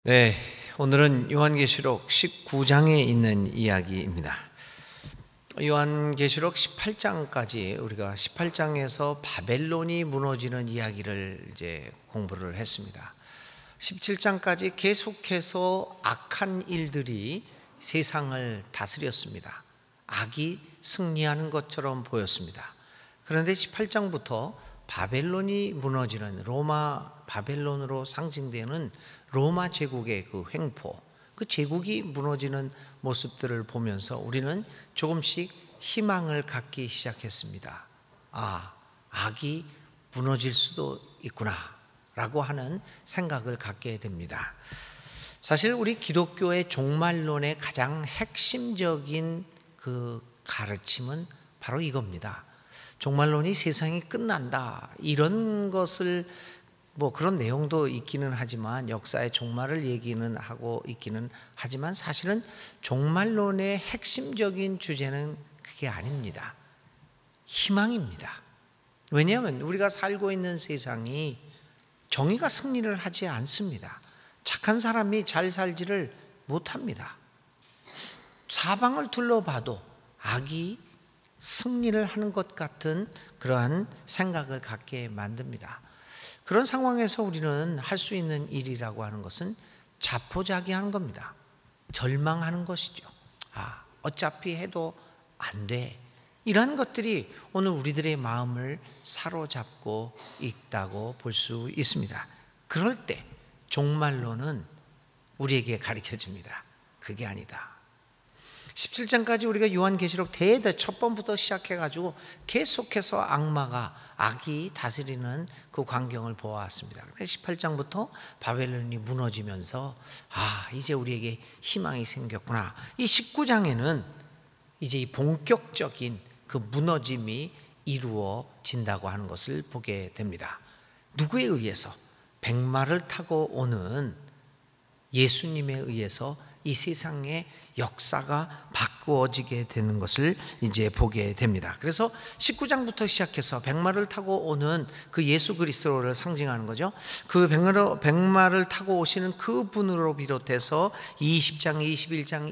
네, 오늘은 요한계시록 19장에 있는 이야기입니다. 요한계시록 18장까지 우리가 18장에서 바벨론이 무너지는 이야기를 이제 공부를 했습니다. 17장까지 계속해서 악한 일들이 세상을 다스렸습니다. 악이 승리하는 것처럼 보였습니다. 그런데 18장부터 바벨론이 무너지는 로마 바벨론으로 상징되는 로마 제국의 그 횡포, 그 제국이 무너지는 모습들을 보면서 우리는 조금씩 희망을 갖기 시작했습니다. 악이 무너질 수도 있구나 라고 하는 생각을 갖게 됩니다. 사실 우리 기독교의 종말론의 가장 핵심적인 그 가르침은 바로 이겁니다. 종말론이 세상이 끝난다 이런 것을 그런 내용도 있기는 하지만 역사의 종말을 얘기는 하고 있기는 하지만 사실은 종말론의 핵심적인 주제는 그게 아닙니다. 희망입니다. 왜냐하면 우리가 살고 있는 세상이 정의가 승리를 하지 않습니다. 착한 사람이 잘 살지를 못합니다. 사방을 둘러봐도 악이 승리를 하는 것 같은 그러한 생각을 갖게 만듭니다. 그런 상황에서 우리는 할 수 있는 일이라고 하는 것은 자포자기하는 겁니다. 절망하는 것이죠. 어차피 해도 안 돼. 이러한 것들이 오늘 우리들의 마음을 사로잡고 있다고 볼 수 있습니다. 그럴 때 종말론은 우리에게 가르쳐줍니다. 그게 아니다. 17장까지 우리가 요한계시록 첫 번부터 시작해가지고 계속해서 악이 다스리는 그 광경을 보아왔습니다. 18장부터 바벨론이 무너지면서 이제 우리에게 희망이 생겼구나. 이 19장에는 이제 이 본격적인 그 무너짐이 이루어진다고 하는 것을 보게 됩니다. 누구에 의해서? 백마를 타고 오는 예수님에 의해서 이 세상의 역사가 바꾸어지게 되는 것을 이제 보게 됩니다. 그래서 19장부터 시작해서 백마를 타고 오는 그 예수 그리스도를 상징하는 거죠. 그 백마를 타고 오시는 그 분으로 비롯해서 20장, 21장,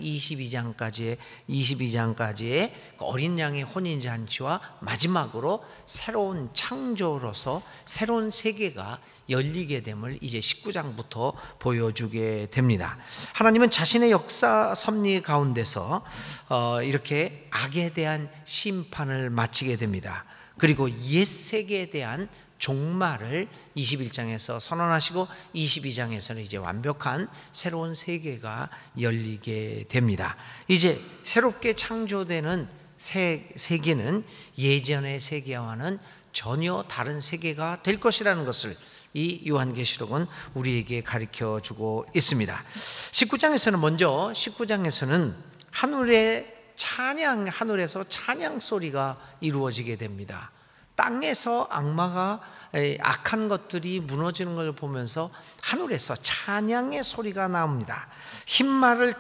22장까지의 어린 양의 혼인잔치와 마지막으로 새로운 창조로서 새로운 세계가 열리게 됨을 이제 19장부터 보여주게 됩니다. 하나님은 자신의 역사 섭리 가운데서 이렇게 악에 대한 심판을 마치게 됩니다. 그리고 옛 세계에 대한 종말을 21장에서 선언하시고 22장에서는 이제 완벽한 새로운 세계가 열리게 됩니다. 이제 새롭게 창조되는 세계는 예전의 세계와는 전혀 다른 세계가 될 것이라는 것을 이 요한계시록은 우리에게 가르쳐주고 있습니다. 19장에서는 하늘에서 찬양 소리가 이루어지게 됩니다. 땅에서 악한 것들이 무너지는 걸 보면서 하늘에서 찬양의 소리가 나옵니다. 백마를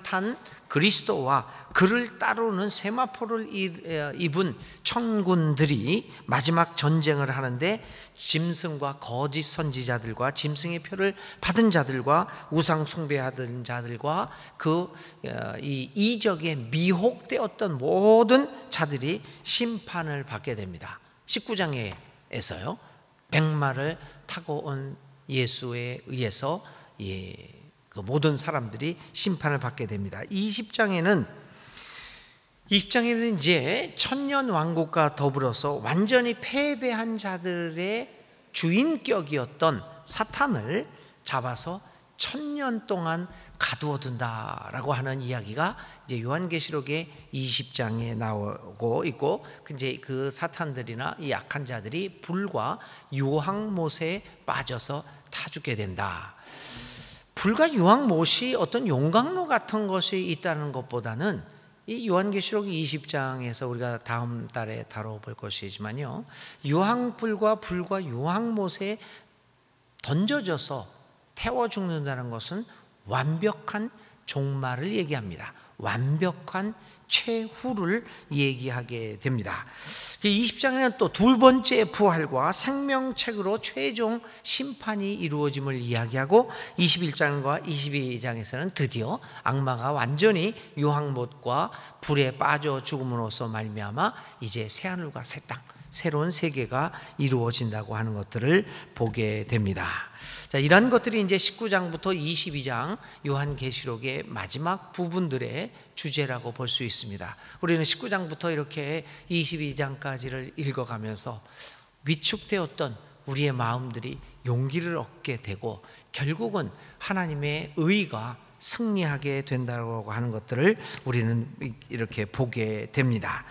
탄 그리스도와 그를 따르는 세마포를 입은 천군들이 마지막 전쟁을 하는데 짐승과 거짓 선지자들과 짐승의 표를 받은 자들과 우상 숭배하던 자들과 이 이적에 미혹되었던 모든 자들이 심판을 받게 됩니다. 19장에서요 백마를 타고 온 예수에 의해서 그 모든 사람들이 심판을 받게 됩니다. 20장에는 이제 천년 왕국과 더불어서 완전히 패배한 자들의 주인격이었던 사탄을 잡아서 1000년 동안 가두어둔다라고 하는 이야기가 이제 요한계시록의 20장에 나오고 있고, 이제 그 사탄들이나 이 악한 자들이 불과 유황못에 빠져서 타 죽게 된다. 불과 유황못이 어떤 용광로 같은 것이 있다는 것보다는 이 요한계시록 20장에서 우리가 다음 달에 다뤄볼 것이지만요, 유황불과 유황못에 던져져서 태워 죽는다는 것은 완벽한 종말을 얘기합니다. 완벽한 최후를 얘기하게 됩니다. 20장에는 또 두 번째 부활과 생명책으로 최종 심판이 이루어짐을 이야기하고 21장과 22장에서는 드디어 악마가 완전히 유황못과 불에 빠져 죽음으로써 말미암아 이제 새하늘과 새 땅, 새로운 세계가 이루어진다고 하는 것들을 보게 됩니다. 자, 이런 것들이 이제 19장부터 22장 요한계시록의 마지막 부분들의 주제라고 볼 수 있습니다. 우리는 19장부터 이렇게 22장까지를 읽어가면서 위축되었던 우리의 마음들이 용기를 얻게 되고 결국은 하나님의 의가 승리하게 된다고 하는 것들을 우리는 이렇게 보게 됩니다.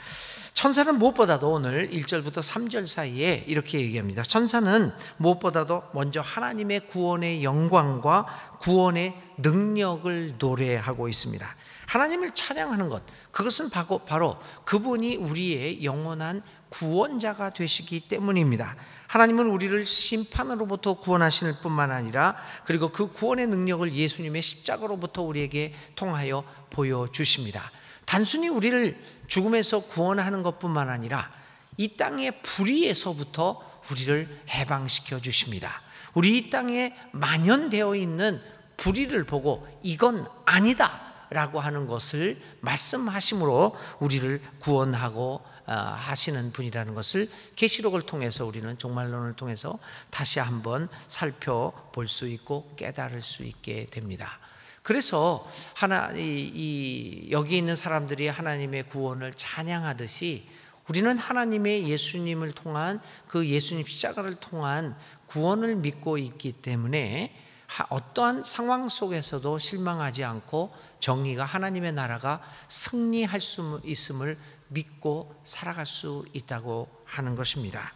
천사는 무엇보다도 오늘 1절부터 3절 사이에 이렇게 얘기합니다. 천사는 무엇보다도 먼저 하나님의 구원의 영광과 구원의 능력을 노래하고 있습니다. 하나님을 찬양하는 것, 그것은 바로 그분이 우리의 영원한 구원자가 되시기 때문입니다. 하나님은 우리를 심판으로부터 구원하실 뿐만 아니라 그리고 그 구원의 능력을 예수님의 십자가로부터 우리에게 통하여 보여주십니다. 단순히 우리를 죽음에서 구원하는 것뿐만 아니라 이 땅의 불의에서부터 우리를 해방시켜 주십니다. 우리 이 땅에 만연되어 있는 불의를 보고 이건 아니다 라고 하는 것을 말씀하심으로 우리를 구원하고 하시는 분이라는 것을 계시록을 통해서 우리는 종말론을 통해서 다시 한번 살펴볼 수 있고 깨달을 수 있게 됩니다. 그래서 여기 있는 사람들이 하나님의 구원을 찬양하듯이 우리는 하나님의 예수님을 통한 그 예수님 십자가를 통한 구원을 믿고 있기 때문에 어떠한 상황 속에서도 실망하지 않고 정의가 하나님의 나라가 승리할 수 있음을 믿고 살아갈 수 있다고 하는 것입니다.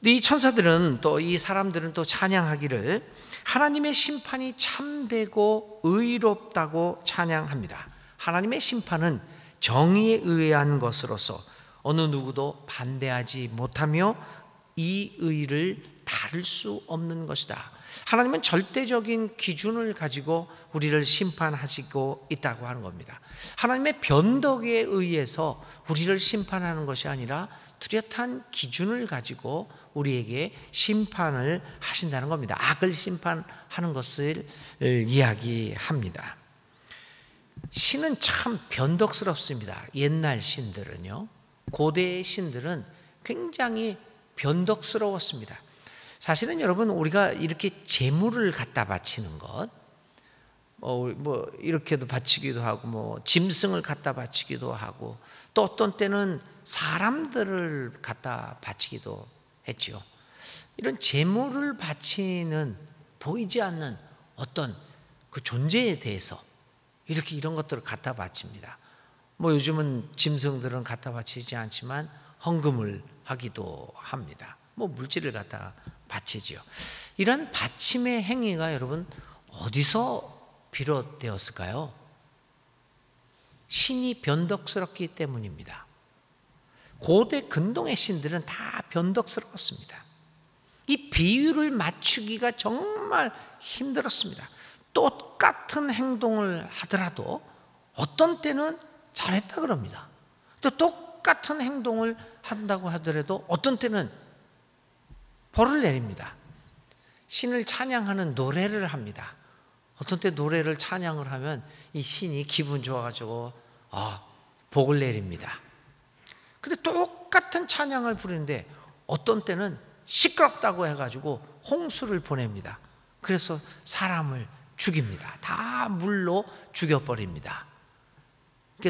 이 천사들은 또 이 사람들은 또 찬양하기를 하나님의 심판이 참되고 의롭다고 찬양합니다. 하나님의 심판은 정의에 의한 것으로서 어느 누구도 반대하지 못하며 이 의를 다룰 수 없는 것이다. 하나님은 절대적인 기준을 가지고 우리를 심판하시고 있다고 하는 겁니다. 하나님의 변덕에 의해서 우리를 심판하는 것이 아니라 뚜렷한 기준을 가지고 우리에게 심판을 하신다는 겁니다. 악을 심판하는 것을 이야기합니다. 신은 참 변덕스럽습니다. 옛날 신들은요, 고대의 신들은 굉장히 변덕스러웠습니다. 사실은 여러분, 우리가 이렇게 재물을 갖다 바치는 것, 뭐 이렇게도 바치기도 하고, 짐승을 갖다 바치기도 하고, 또 어떤 때는 사람들을 갖다 바치기도 했죠. 이런 재물을 바치는 보이지 않는 어떤 그 존재에 대해서 이런 것들을 갖다 바칩니다. 요즘은 짐승들은 갖다 바치지 않지만 헌금을 하기도 합니다. 물질을 갖다 바치죠. 이런 바침의 행위가 여러분 어디서 비롯되었을까요? 신이 변덕스럽기 때문입니다. 고대 근동의 신들은 다 변덕스러웠습니다. 이 비율을 맞추기가 정말 힘들었습니다. 똑같은 행동을 하더라도 어떤 때는 잘했다 그럽니다. 또 똑같은 행동을 한다고 하더라도 어떤 때는 벌을 내립니다. 신을 찬양하는 노래를 합니다. 어떤 때 노래를 찬양을 하면 이 신이 기분 좋아가지고 복을 내립니다. 근데 똑같은 찬양을 부르는데 어떤 때는 시끄럽다고 해가지고 홍수를 보냅니다. 그래서 사람을 죽입니다. 다 물로 죽여버립니다.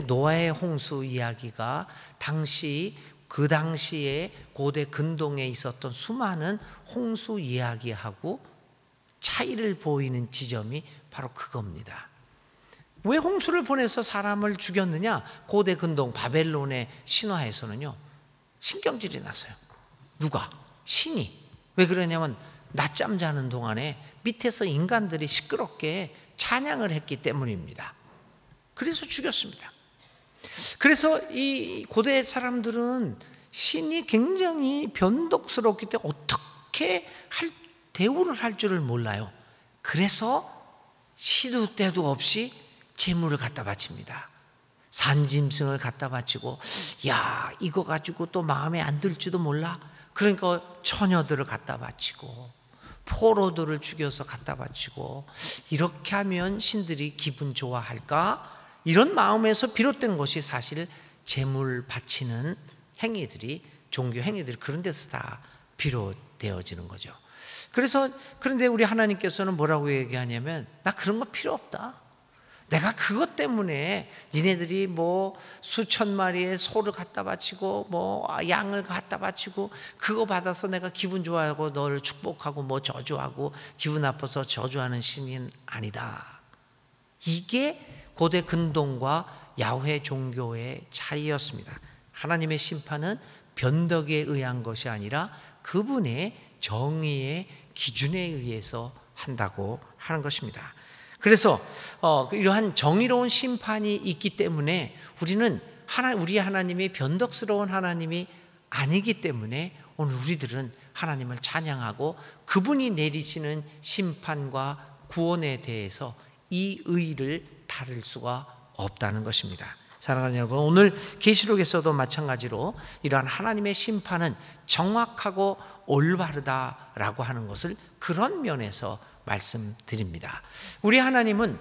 노아의 홍수 이야기가 그 당시에 고대 근동에 있었던 수많은 홍수 이야기하고 차이를 보이는 지점이 바로 그겁니다. 왜 홍수를 보내서 사람을 죽였느냐? 고대 근동 바벨론의 신화에서는요, 신경질이 났어요. 누가? 신이. 왜 그러냐면 낮잠 자는 동안에 밑에서 인간들이 시끄럽게 찬양을 했기 때문입니다. 그래서 죽였습니다. 그래서 이 고대 사람들은 신이 굉장히 변덕스럽기 때문에 어떻게 대우를 할 줄을 몰라요. 그래서 시도 때도 없이 재물을 갖다 바칩니다. 산짐승을 갖다 바치고, 야, 이거 가지고 또 마음에 안 들지도 몰라. 그러니까 처녀들을 갖다 바치고 포로들을 죽여서 갖다 바치고, 이렇게 하면 신들이 기분 좋아할까? 이런 마음에서 비롯된 것이 사실 재물 바치는 행위들이, 종교 행위들이 그런 데서 다 비롯되어지는 거죠. 그런데 우리 하나님께서는 뭐라고 얘기하냐면, 나 그런 거 필요 없다. 내가 그것 때문에 니네들이 뭐 수천 마리의 소를 갖다 바치고 뭐 양을 갖다 바치고 그거 받아서 내가 기분 좋아하고 너를 축복하고 뭐 저주하고 기분 나빠서 저주하는 신은 아니다. 이게 고대 근동과 야훼 종교의 차이였습니다. 하나님의 심판은 변덕에 의한 것이 아니라 그분의 정의의 기준에 의해서 한다고 하는 것입니다. 그래서 이러한 정의로운 심판이 있기 때문에 우리는 우리 하나님이 변덕스러운 하나님이 아니기 때문에 오늘 우리들은 하나님을 찬양하고 그분이 내리시는 심판과 구원에 대해서 이 의의를 다룰 수가 없다는 것입니다. 사랑하는 여러분, 오늘 계시록에서도 마찬가지로 이러한 하나님의 심판은 정확하고 올바르다라고 하는 것을 그런 면에서 말씀드립니다. 우리 하나님은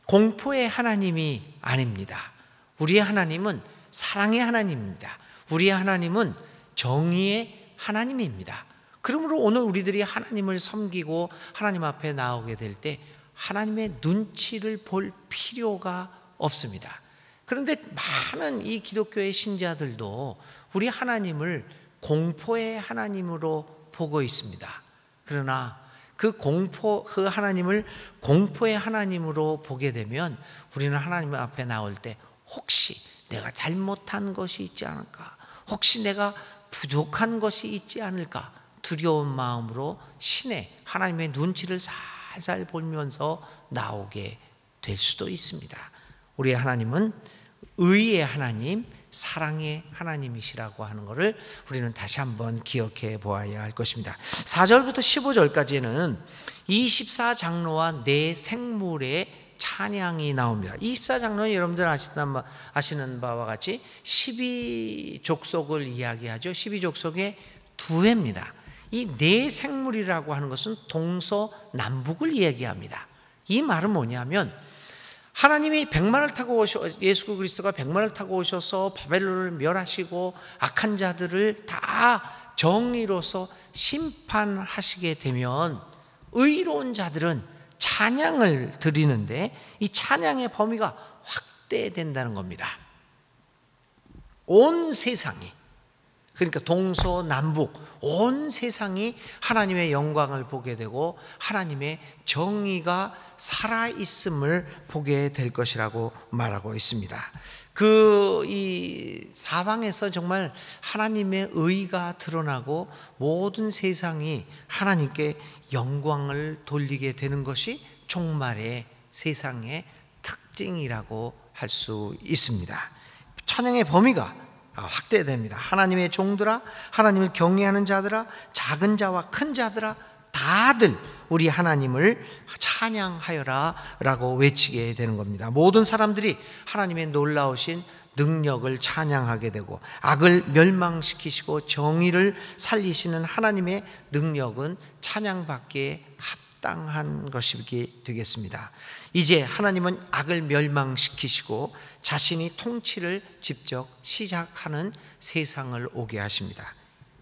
공포의 하나님이 아닙니다. 우리의 하나님은 사랑의 하나님입니다. 우리의 하나님은 정의의 하나님입니다. 그러므로 오늘 우리들이 하나님을 섬기고 하나님 앞에 나오게 될 때 하나님의 눈치를 볼 필요가 없습니다. 그런데 많은 이 기독교의 신자들도 우리 하나님을 공포의 하나님으로 보고 있습니다. 그러나 그 하나님을 공포의 하나님으로 보게 되면 우리는 하나님 앞에 나올 때 혹시 내가 잘못한 것이 있지 않을까? 혹시 내가 부족한 것이 있지 않을까? 두려운 마음으로 하나님의 눈치를 살살 보면서 나오게 될 수도 있습니다. 우리 하나님은 의의 하나님, 사랑의 하나님이시라고 하는 것을 우리는 다시 한번 기억해 보아야 할 것입니다. 4절부터 15절까지는 24장로와 네 생물의 찬양이 나옵니다. 24장로는 여러분들 아시는 바와 같이 12족속을 이야기하죠. 12족속의 두 해입니다. 이 네 생물이라고 하는 것은 동서남북을 이야기합니다. 이 말은 뭐냐면 하나님이 예수 그리스도가 백마를 타고 오셔서 바벨론을 멸하시고 악한 자들을 다 정의로서 심판하시게 되면 의로운 자들은 찬양을 드리는데 이 찬양의 범위가 확대된다는 겁니다. 온 세상이, 그러니까 동서남북 온 세상이 하나님의 영광을 보게 되고 하나님의 정의가 살아있음을 보게 될 것이라고 말하고 있습니다. 이 사방에서 정말 하나님의 의가 드러나고 모든 세상이 하나님께 영광을 돌리게 되는 것이 종말의 세상의 특징이라고 할 수 있습니다. 찬양의 범위가 확대됩니다. 하나님의 종들아, 하나님을 경외하는 자들아, 작은 자와 큰 자들아, 다들 우리 하나님을 찬양하여라 라고 외치게 되는 겁니다. 모든 사람들이 하나님의 놀라우신 능력을 찬양하게 되고 악을 멸망시키시고 정의를 살리시는 하나님의 능력은 찬양받기에 합당한 것이 되겠습니다. 이제 하나님은 악을 멸망시키시고 자신이 통치를 직접 시작하는 세상을 오게 하십니다.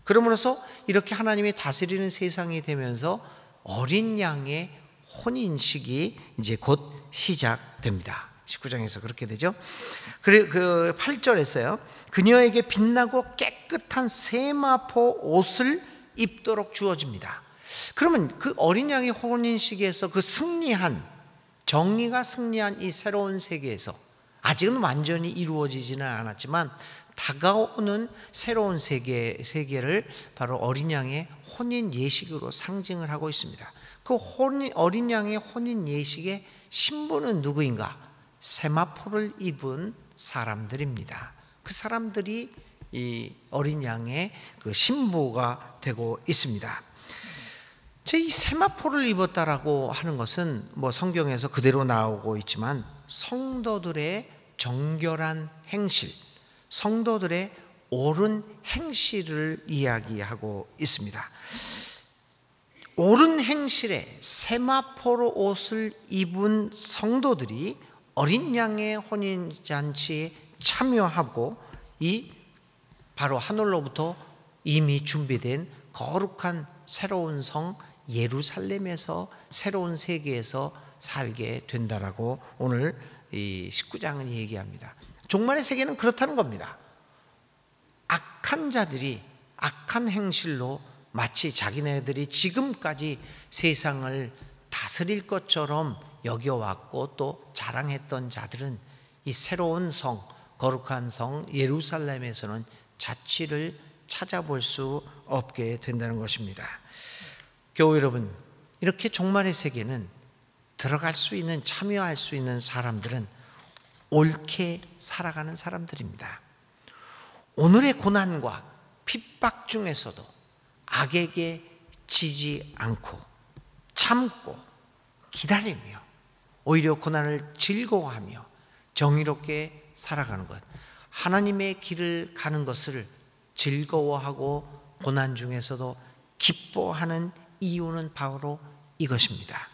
그러므로서 이렇게 하나님이 다스리는 세상이 되면서 어린 양의 혼인식이 이제 곧 시작됩니다. 19장에서 그렇게 되죠. 그 8절에서요. 그녀에게 빛나고 깨끗한 세마포 옷을 입도록 주어집니다. 그러면 그 어린 양의 혼인식에서 그 정의가 승리한 이 새로운 세계에서 아직은 완전히 이루어지지는 않았지만 다가오는 새로운 세계를 바로 어린 양의 혼인 예식으로 상징을 하고 있습니다. 그 어린 양의 혼인 예식의 신부는 누구인가? 세마포를 입은 사람들입니다. 그 사람들이 이 어린 양의 그 신부가 되고 있습니다. 이 세마포를 입었다라고 하는 것은 뭐 성경에서 그대로 나오고 있지만 성도들의 정결한 행실, 성도들의 옳은 행실을 이야기하고 있습니다. 옳은 행실에 세마포로 옷을 입은 성도들이 어린 양의 혼인잔치에 참여하고 이 바로 하늘로부터 이미 준비된 거룩한 새로운 성 예루살렘에서 새로운 세계에서 살게 된다라고 오늘 이 19장은 얘기합니다. 종말의 세계는 그렇다는 겁니다. 악한 자들이 악한 행실로 마치 자기네들이 지금까지 세상을 다스릴 것처럼 여겨왔고 또 자랑했던 자들은 이 새로운 성, 거룩한 성 예루살렘에서는 자취를 찾아볼 수 없게 된다는 것입니다. 교우 여러분, 이렇게 종말의 세계는 들어갈 수 있는, 참여할 수 있는 사람들은 옳게 살아가는 사람들입니다. 오늘의 고난과 핍박 중에서도 악에게 지지 않고 참고 기다리며 오히려 고난을 즐거워하며 정의롭게 살아가는 것, 하나님의 길을 가는 것을 즐거워하고 고난 중에서도 기뻐하는 이유는 바로 이것입니다.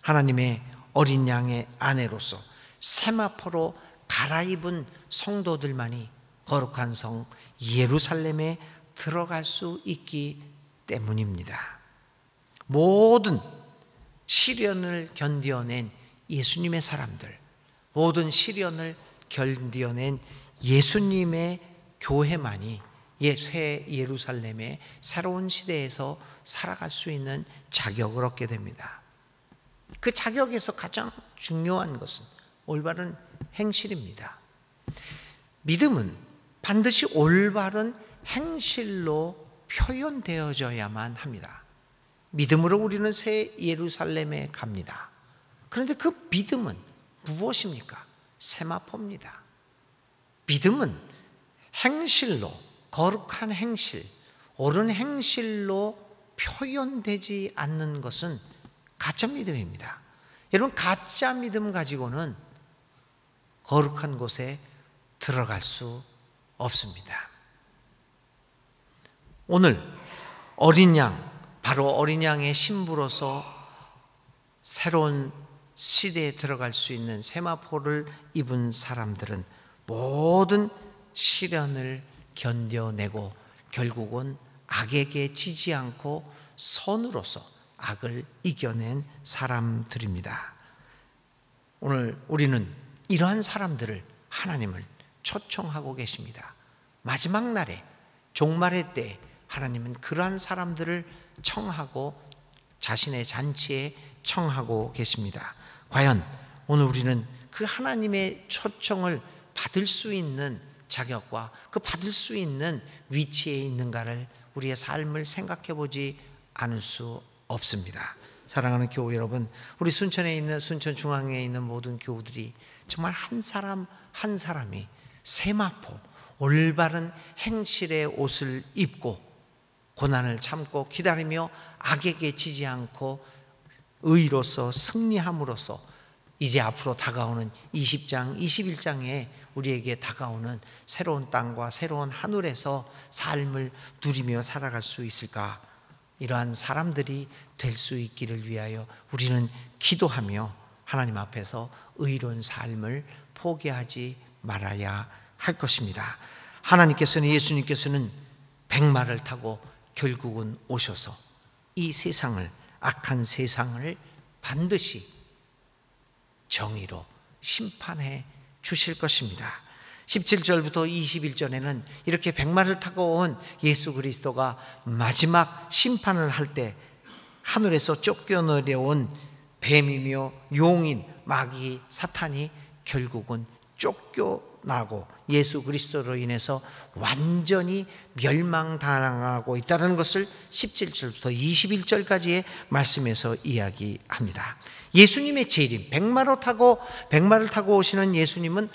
하나님의 어린 양의 아내로서 세마포로 갈아입은 성도들만이 거룩한 성 예루살렘에 들어갈 수 있기 때문입니다. 모든 시련을 견뎌낸 예수님의 사람들, 모든 시련을 견뎌낸 예수님의 교회만이 새 예루살렘의 새로운 시대에서 살아갈 수 있는 자격을 얻게 됩니다. 그 자격에서 가장 중요한 것은 올바른 행실입니다. 믿음은 반드시 올바른 행실로 표현되어져야만 합니다. 믿음으로 우리는 새 예루살렘에 갑니다. 그런데 그 믿음은 무엇입니까? 세마포입니다. 믿음은 행실로, 거룩한 행실, 옳은 행실로 표현되지 않는 것은 가짜 믿음입니다. 여러분, 가짜 믿음 가지고는 거룩한 곳에 들어갈 수 없습니다. 오늘 어린 양, 바로 어린 양의 신부로서 새로운 시대에 들어갈 수 있는 세마포를 입은 사람들은 모든 시련을 견뎌내고 결국은 악에게 지지 않고 선으로서 악을 이겨낸 사람들입니다. 오늘 우리는 이러한 사람들을 하나님을 초청하고 계십니다. 마지막 날에 종말의 때 하나님은 그러한 사람들을 청하고 자신의 잔치에 청하고 계십니다. 과연 오늘 우리는 그 하나님의 초청을 받을 수 있는 자격과 그 받을 수 있는 위치에 있는가를 우리의 삶을 생각해 보지 않을 수 없습니다. 사랑하는 교우 여러분, 우리 순천 중앙에 있는 모든 교우들이 정말 한 사람 한 사람이 세마포, 올바른 행실의 옷을 입고 고난을 참고 기다리며 악에게 지지 않고 의로서 승리함으로써 이제 앞으로 다가오는 20장, 21장에 우리에게 다가오는 새로운 땅과 새로운 하늘에서 삶을 누리며 살아갈 수 있을까? 이러한 사람들이 될 수 있기를 위하여 우리는 기도하며 하나님 앞에서 의로운 삶을 포기하지 말아야 할 것입니다. 하나님께서는, 예수님께서는 백마를 타고 결국은 오셔서 이 세상을, 악한 세상을 반드시 정의로 심판해 주실 것입니다. 17절부터 21절에는 이렇게 백마를 타고 온 예수 그리스도가 마지막 심판을 할 때 하늘에서 쫓겨내려온 뱀이며 용인, 마귀, 사탄이 결국은 쫓겨 나고 예수 그리스도로 인해서 완전히 멸망당하고 있다는 것을 17절부터 21절까지의 말씀에서 이야기합니다. 예수님의 재림, 백마를 타고 오시는 예수님은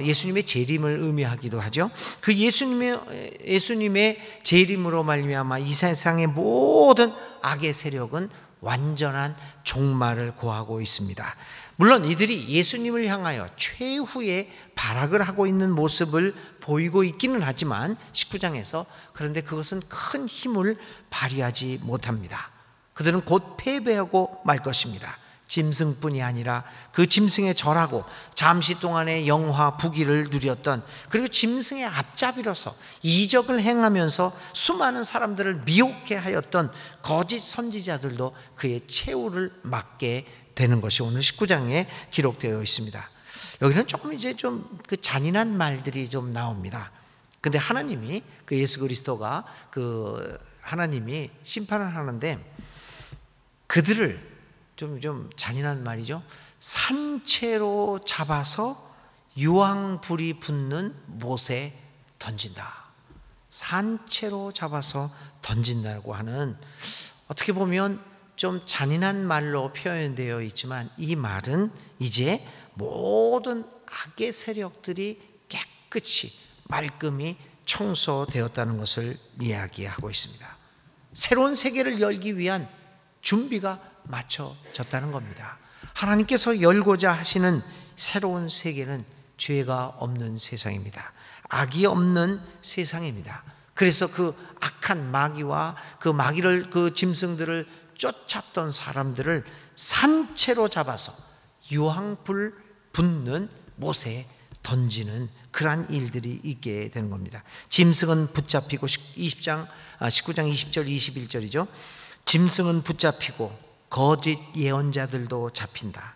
예수님의 재림을 의미하기도 하죠. 그 예수님의 재림으로 말미암아 이 세상의 모든 악의 세력은 완전한 종말을 고하고 있습니다. 물론 이들이 예수님을 향하여 최후의 발악을 하고 있는 모습을 보이고 있기는 하지만 19장에서 그런데 그것은 큰 힘을 발휘하지 못합니다. 그들은 곧 패배하고 말 것입니다. 짐승뿐이 아니라 그 짐승에 절하고 잠시 동안의 영화 부귀를 누렸던, 그리고 짐승의 앞잡이로서 이적을 행하면서 수많은 사람들을 미혹해 하였던 거짓 선지자들도 그의 최후를 맞게 되는 것이 오늘 19장에 기록되어 있습니다. 여기는 조금 이제 좀 그 잔인한 말들이 좀 나옵니다. 근데 하나님이 그 예수 그리스도가 그 하나님이 심판을 하는데 그들을 좀 잔인한 말이죠. 산채로 잡아서 유황불이 붙는 못에 던진다. 산채로 잡아서 던진다고 하는, 어떻게 보면 좀 잔인한 말로 표현되어 있지만 이 말은 이제 모든 악의 세력들이 깨끗이 말끔히 청소되었다는 것을 이야기하고 있습니다. 새로운 세계를 열기 위한 준비가 맞춰졌다는 겁니다. 하나님께서 열고자 하시는 새로운 세계는 죄가 없는 세상입니다. 악이 없는 세상입니다. 그래서 그 악한 마귀와 그 짐승들을 쫓았던 사람들을 산채로 잡아서 유황불 붙는 못에 던지는 그러한 일들이 있게 되는 겁니다. 짐승은 붙잡히고 19장 20절 21절이죠. 짐승은 붙잡히고 거짓 예언자들도 잡힌다.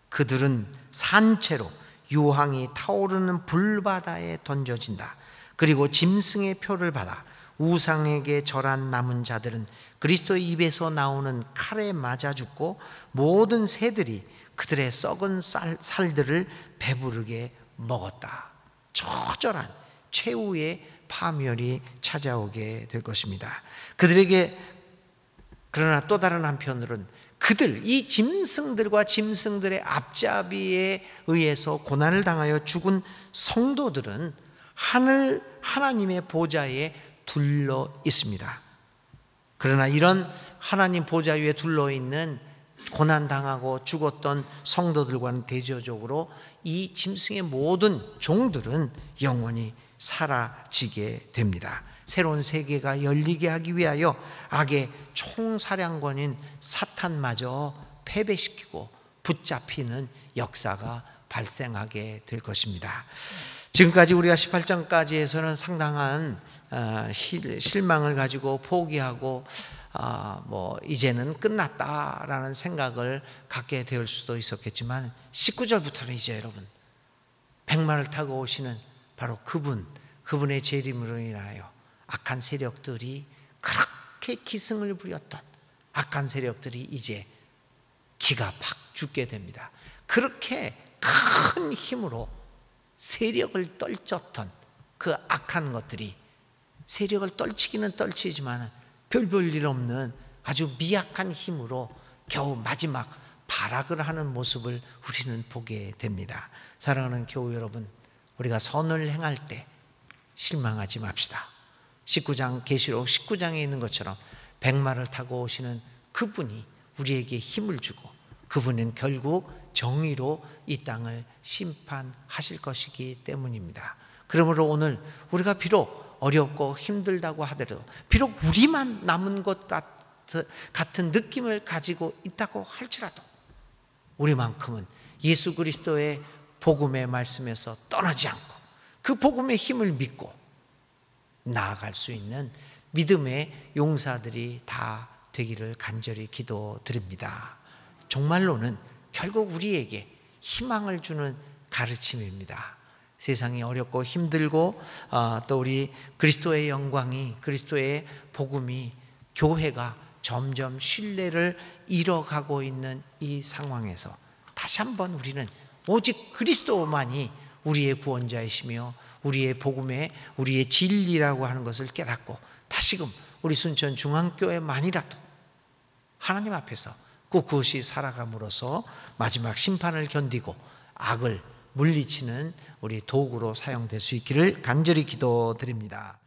그들은 산채로 유황이 타오르는 불바다에 던져진다. 그리고 짐승의 표를 받아 우상에게 절한 남은 자들은 그리스도의 입에서 나오는 칼에 맞아 죽고 모든 새들이 그들의 썩은 살들을 배부르게 먹었다. 처절한 최후의 파멸이 찾아오게 될 것입니다. 그들에게, 그러나 또 다른 한편으로는 이 짐승들과 짐승들의 앞잡이에 의해서 고난을 당하여 죽은 성도들은 하나님의 보좌에 둘러 있습니다. 그러나 이런 하나님 보좌 위에 둘러 있는 고난당하고 죽었던 성도들과는 대조적으로 이 짐승의 모든 종들은 영원히 사라지게 됩니다. 새로운 세계가 열리게 하기 위하여 악의 총사령관인 사탄마저 패배시키고 붙잡히는 역사가 발생하게 될 것입니다. 지금까지 우리가 18장까지에서는 상당한 실망을 가지고 포기하고 이제는 끝났다라는 생각을 갖게 될 수도 있었겠지만 19절부터는 이제 여러분 백마를 타고 오시는 바로 그분의 재림으로 인하여 악한 세력들이, 그렇게 기승을 부렸던 악한 세력들이 이제 기가 팍 죽게 됩니다. 그렇게 큰 힘으로 세력을 떨쳤던 그 악한 것들이 세력을 떨치기는 떨치지만 별 일 없는 아주 미약한 힘으로 겨우 마지막 발악을 하는 모습을 우리는 보게 됩니다. 사랑하는 교우 여러분, 우리가 선을 행할 때 실망하지 맙시다. 19장 계시록 19장에 있는 것처럼 백마를 타고 오시는 그분이 우리에게 힘을 주고 그분은 결국 정의로 이 땅을 심판하실 것이기 때문입니다. 그러므로 오늘 우리가 비록 어렵고 힘들다고 하더라도, 비록 우리만 남은 것 같은 느낌을 가지고 있다고 할지라도 우리만큼은 예수 그리스도의 복음의 말씀에서 떠나지 않고 그 복음의 힘을 믿고 나아갈 수 있는 믿음의 용사들이 다 되기를 간절히 기도드립니다. 정말로는 결국 우리에게 희망을 주는 가르침입니다. 세상이 어렵고 힘들고 또 우리 그리스도의 영광이, 그리스도의 복음이, 교회가 점점 신뢰를 잃어가고 있는 이 상황에서 다시 한번 우리는 오직 그리스도만이 우리의 구원자이시며 우리의 복음에 우리의 진리라고 하는 것을 깨닫고 다시금 우리 순천 중앙교회만이라도 하나님 앞에서 그것이 살아감으로써 마지막 심판을 견디고 악을 물리치는 우리 도구로 사용될 수 있기를 간절히 기도드립니다.